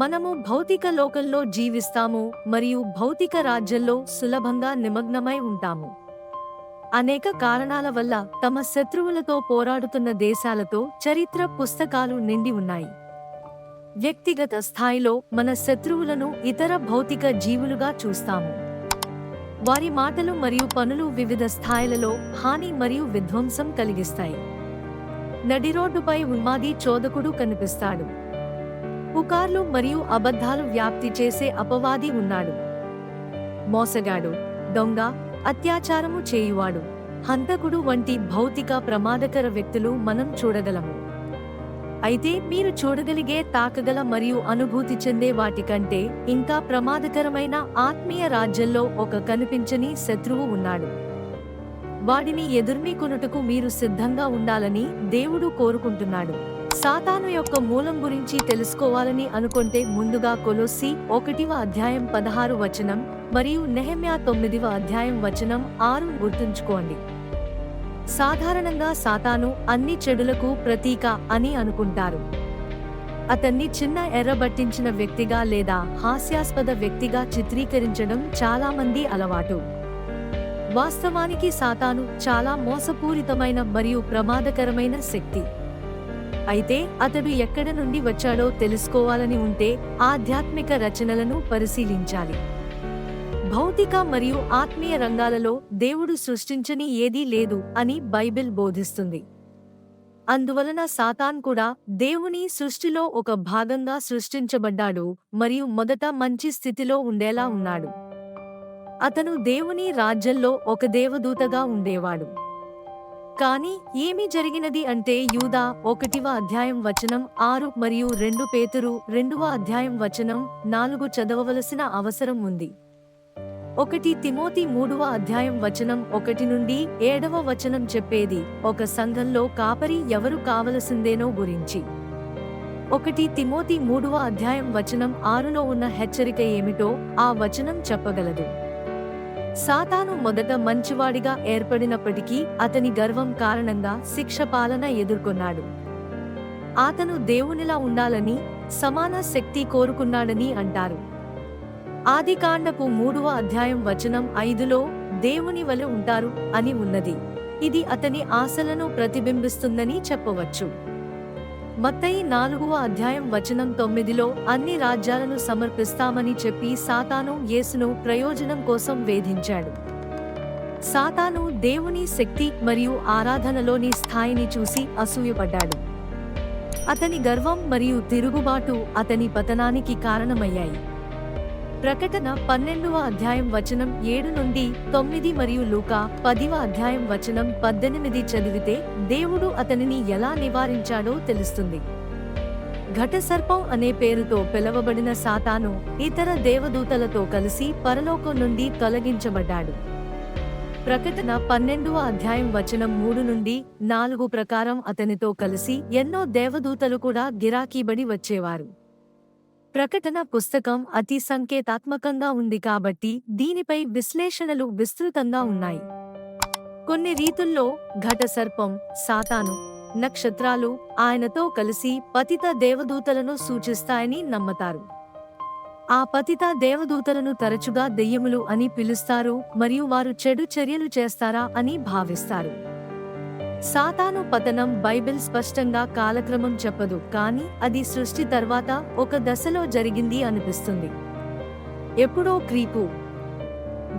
మనము భౌతిక లోకంలో జీవిస్తాము మరియు భౌతిక రాజ్యంలో సులభంగా నిమగ్నమై ఉంటాము. అనేక కారణాల వల్ల తమ శత్రువులతో పోరాడుతున్న దేశాలతో చరిత్ర పుస్తకాలు నిండి ఉన్నాయి. వ్యక్తిగత స్థాయిలో మన శత్రువులను ఇతర భౌతిక జీవులుగా చూస్తాము. వారి మాటలు మరియు పనులు వివిధ స్థాయిలలో హాని మరియు విధ్వంసం కలిగిస్తాయి. నడిరోడ్డుపై ఉన్మాది చోదకుడు కనిపిస్తాడు. పుకార్లు మరియు అబద్ధాలు వ్యాప్తి చేసే అపవాది ఉన్నాడు. మోసగాడు, దొంగ, అత్యాచారము చేయువాడు, హంతకుడు వంటి భౌతిక ప్రమాదకర వ్యక్తులు మనం చూడగలము. అయితే మీరు చూడగలిగే, తాకగల మరియు అనుభూతి చెందే వాటికంటే ఇంకా ప్రమాదకరమైన ఆత్మీయ రాజ్యంలో ఒక కనిపించని శత్రువు ఉన్నాడు. వాడిని ఎదుర్కొనుటకు మీరు సిద్ధంగా ఉండాలని దేవుడు కోరుకుంటున్నాడు. సాతాను యొక్క మూలం గురించి తెలుసుకోవాలని అనుకుంటే ముందుగా కొలొస్సీ 1:16 మరియు నెహెమ్యా 9:6 గుర్తుంచుకోండి. సాధారణంగా సాతాను అన్ని చెడులకు ప్రతీక అని అనుకుంటారు. అతన్ని చిన్న ఎర్రబట్టించిన వ్యక్తిగా లేదా హాస్యాస్పద వ్యక్తిగా చిత్రీకరించడం చాలా మంది అలవాటు. వాస్తవానికి సాతాను చాలా మోసపూరితమైన మరియు ప్రమాదకరమైన శక్తి. అయితే అతడు ఎక్కడ నుండి వచ్చాడో తెలుసుకోవాలని ఉంటే ఆధ్యాత్మిక రచనలను పరిశీలించాలి. భౌతిక మరియు ఆత్మీయ రంగాలలో దేవుడు సృష్టించని ఏదీ లేదు అని బైబిల్ బోధిస్తుంది. అందువలన సాతాన్ కూడా దేవుని సృష్టిలో ఒక భాగంగా సృష్టించబడ్డాడు మరియు మొదట మంచి స్థితిలో ఉండేలా ఉన్నాడు. అతను దేవుని రాజ్యంలో ఒక దేవదూతగా ఉండేవాడు. కానీ ఏమి జరిగినది అంటే యూదా 1:6 మరియు 2 పేతురు 2:4 చదవవలసిన అవసరం ఉంది. 1 తిమోతి 3:1-7 చెప్పేది ఒక సంఘంలో కాపరి ఎవరు కావలసిందేనో గురించి. 1 తిమోతి 3:6లో ఉన్న హెచ్చరిక ఏమిటో ఆ వచనం చెప్పగలదు. సాతాను మొదట మంచివాడిగా ఏర్పడినప్పటికీ అతని గర్వం కారణంగా శిక్ష పాలన ఎదుర్కొన్నాడు. అతను దేవునిలా ఉండాలని, సమాన శక్తి కోరుకున్నాడని అంటారు. ఆదికాండపు 3:5లో దేవుని వలె ఉంటారు అని ఉన్నది. ఇది అతని ఆశలను ప్రతిబింబిస్తుందని చెప్పవచ్చు. మత్తయి 4:9లో అన్ని రాజ్యాలను సమర్పిస్తామని చెప్పి సాతాను యేసును ప్రయోజనం కోసం వేధించాడు. సాతాను దేవుని శక్తి మరియు ఆరాధనలోని స్థాయిని చూసి అసూయపడ్డాడు. అతని గర్వం మరియు తిరుగుబాటు అతని పతనానికి కారణమయ్యాయి. ప్రకటన 12:7-9 మరియు లూకా 10:18 చదివితే దేవుడు అతనిని ఎలా నివారించాడో తెలుస్తుంది. ఘటసర్పం అనే పేరుతో పిలవబడిన సాతాను ఇతర దేవదూతలతో కలిసి పరలోకం నుండి తొలగించబడ్డాడు. ప్రకటన 12:3-4 ప్రకారం అతనితో కలిసి ఎన్నో దేవదూతలు కూడా గిరాకీబడి వచ్చేవారు. ప్రకటన పుస్తకం అతి సంకేతాత్మకంగా ఉంది కాబట్టి దీనిపై విశ్లేషణలు విస్తృతంగా ఉన్నాయి. కొన్ని రీతుల్లో ఘటసర్పం, సాతాను, నక్షత్రాలు ఆయనతో కలిసి పతిత దేవదూతలను సూచిస్తాయని నమ్మతారు. ఆ పతిత దేవదూతలను తరచుగా దెయ్యములు అని పిలుస్తారు మరియు వారు చెడు చర్యలు చేస్తారా అని భావిస్తారు. సాతాను పతనం బైబిల్ స్పష్టంగా కాలక్రమం చెప్పదు, కానీ అది సృష్టి తర్వాత ఒక దశలో జరిగింది అనిపిస్తుంది. ఎప్పుడో క్రీపు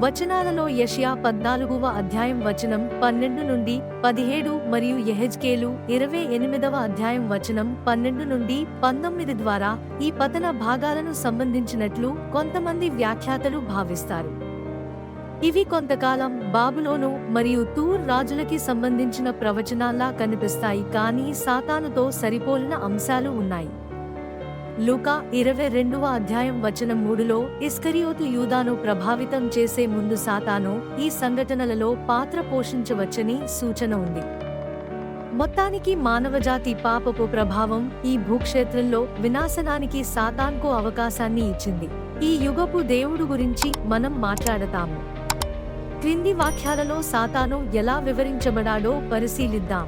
వచనాలలో యెషయా 14:12-17 మరియు యెహెజ్కేలు 28:12-19 ద్వారా ఈ పతన భాగాలను సంబంధించినట్లు కొంతమంది వ్యాఖ్యాతలు భావిస్తారు. ఇవి కొంతకాలం బాబులోను మరియు తూర్ రాజులకి సంబంధించిన ప్రవచనాల్లా కనిపిస్తాయి, కానీ సాతానుతో సరిపోలిన అంశాలు ఉన్నాయి. లూకా 22:3లో ఇస్కరియోతు యూదాను ప్రభావితం చేసే ముందు సాతాను ఈ సంఘటనలలో పాత్ర పోషించవచ్చని సూచన ఉంది. మొత్తానికి మానవజాతి పాపపు ప్రభావం ఈ భూక్షేత్రంలో వినాశనానికి సాతాన్కు అవకాశాన్ని ఇచ్చింది. ఈ యుగపు దేవుడు గురించి మనం మాట్లాడతాము. క్రింది వాక్యాలలో సాతాను ఎలా వివరించబడాడో పరిశీలిద్దాం.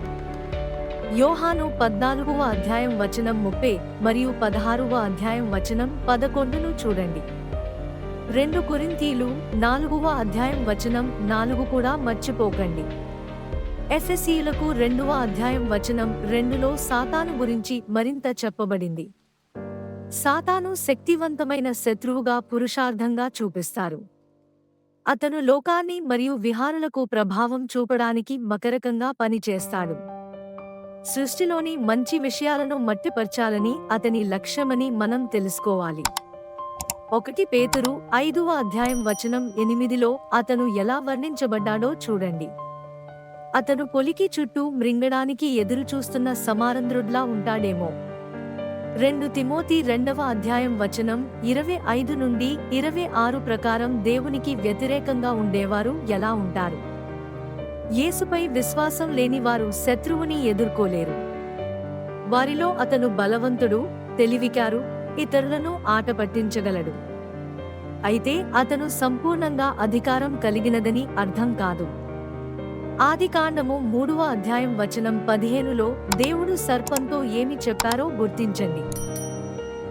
యోహాను 14వ అధ్యాయం వచనం 30 మరియు 16వ అధ్యాయం వచనం 11ను చూడండి. 2 కొరింథీలు 4వ అధ్యాయం వచనం 4 కూడా మర్చిపోకండి. ఎఫెసీయులకు 2వ అధ్యాయం వచనం 2లో సాతాను గురించి మరింత చెప్పబడింది. సాతాను శక్తివంతమైన శత్రువుగా పురుషార్థంగా చూపిస్తారు. అతను లోకాన్ని మరియు విహారులకు ప్రభావం చూపడానికి మకరకంగా పనిచేస్తాడు. సృష్టిలోని మంచి విషయాలను మట్టిపర్చాలని అతని లక్ష్యమని మనం తెలుసుకోవాలి. 1 పేతురు 5వ అధ్యాయం వచనం 8లో అతను ఎలా వర్ణించబడ్డాడో చూడండి. అతను పొలికి చుట్టూ మృంగడానికి ఎదురుచూస్తున్న సమారంధ్రుడ్లా ఉంటాడేమో. 2 తిమోతి 2వ అధ్యాయం వచనం 25 నుండి 26 ప్రకారం దేవునికి వ్యతిరేకంగా ఉండేవారు ఎలా ఉంటారు? యేసుపై విశ్వాసం లేని వారు శత్రువుని ఎదుర్కోలేరు. వారిలో అతను బలవంతుడు, తెలివికారు, ఇతరులను ఆట పట్టించగలడు. అయితే అతను సంపూర్ణంగా అధికారం కలిగినదని అర్థం కాదు. ఆదికాండము 3వ అధ్యాయం వచనం 15లో దేవుడు సర్పంతో ఏమి చెప్పారో గుర్తించండి.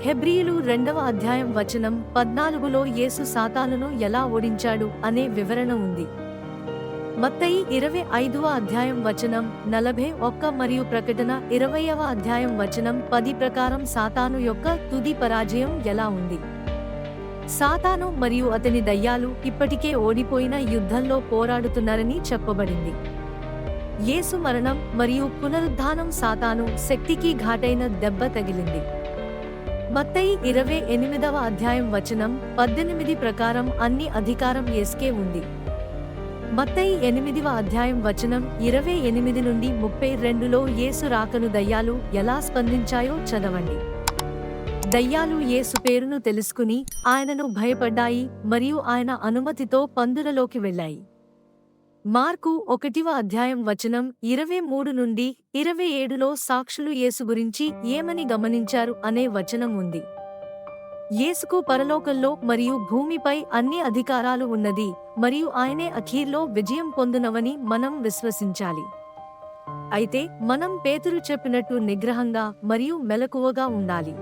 హెబ్రీయులు 2వ అధ్యాయం వచనం 14లో యేసు సాతానును ఎలా ఓడించాడు అనే వివరణ ఉంది. మత్తయి 25వ అధ్యాయం వచనం 41 మరియు ప్రకటన 20వ అధ్యాయం వచనం 10 ప్రకారం సాతాను యొక్క తుది పరాజయం ఎలా ఉంది? సాతాను మరియు అతని దయ్యాలు ఇప్పటికే ఓడిపోయిన యుద్ధంలో పోరాడుతున్నారని చెప్పబడింది. యేసు మరణం మరియు పునరుద్ధానం సాతాను శక్తికి ఘాటైన దెబ్బ తగిలింది. మత్తయి 28వ అధ్యాయం వచనం 18 ప్రకారం అన్ని అధికారం యేసుకే ఉంది. మత్తయి 8వ అధ్యాయం వచనం 28 నుండి 32లో యేసు రాకను దయ్యాలు ఎలా స్పందించాయో చదవండి. దయ్యాలు యేసు పేరును తెలుసుకుని ఆయనను భయపడ్డాయి మరియు ఆయన అనుమతితో పందులలోకి వెళ్ళాయి. మార్కు 1వ అధ్యాయం వచనం 23 నుండి 27లో సాక్షులు యేసు గురించి ఏమని గమనించారు అనే వచనం ఉంది. యేసుకు పరలోకంలో మరియు భూమిపై అన్ని అధికారాలు ఉన్నది మరియు ఆయనే అఖీర్లో విజయం పొందునవని మనం విశ్వసించాలి. అయితే మనం పేతురు చెప్పినట్టు నిగ్రహంగా మరియు మెలకువగా ఉండాలి.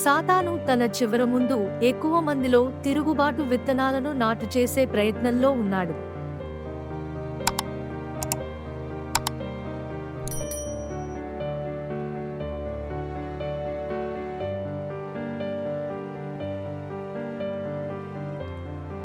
సాతాను తన చివర ముందు ఎక్కువ మందిలో తిరుగుబాటు విత్తనాలను నాటు చేసే ప్రయత్నంలో ఉన్నాడు.